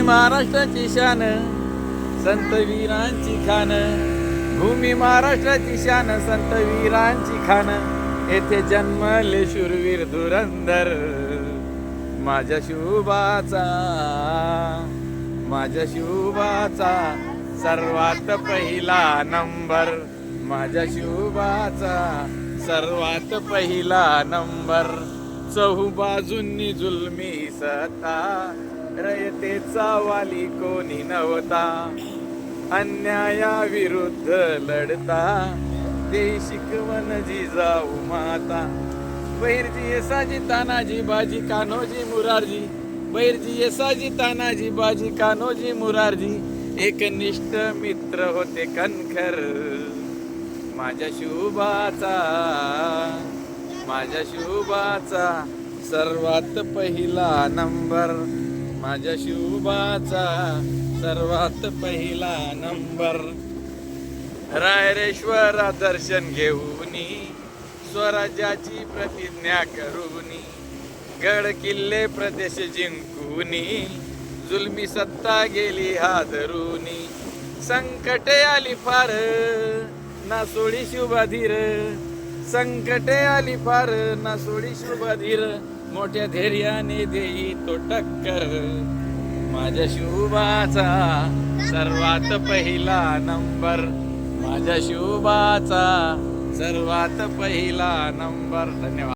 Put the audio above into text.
महाराष्ट्राची शान, संत वीरांची खान. भूमी महाराष्ट्राची शान, संत वीरांची खान. येथे जन्मले शूरवीर धुरंधर. माझ्या शिवबाचा, माझ्या शिवबाचा सर्वात पहिला नंबर. माझ्या शिवबाचा सर्वात पहिला नंबर. चहूबाजूंनी जुलमी सत्ता, रयतेचा वाली कोणी नव्हता. अन्यायाविरुद्ध लढता, ते शिकवण जिजाऊ माता. बहिर्जी येसाजी तानाजी बाजी कान्होजी मुरारजी. बहिर्जी येसाजी तानाजी बाजी कान्होजी मुरारजी. एकनिष्ठ मित्र होते कणखर. माझ्या शिवबाचा, माझ्या शिवबाचा सर्वात पहिला नंबर. माझ्या शिवबाचा सर्वात पहिला नंबर. रायरेश्वरा दर्शन घेऊनी, स्वराज्याची प्रतिज्ञा करूनी. गड किल्ले प्रदेश जिंकूनी, जुलमी सत्ता गेली हादरूनी. संकटे आली फार, ना सोडी शुभाधीर. संकटे आली फार, ना सोडी शुभाधीर. मोठ्या धैर्याने देई तो टक्कर. माझ्या शिवबाचा सर्वात पहिला नंबर. माझ्या शिवबाचा सर्वात पहिला नंबर. धन्यवाद.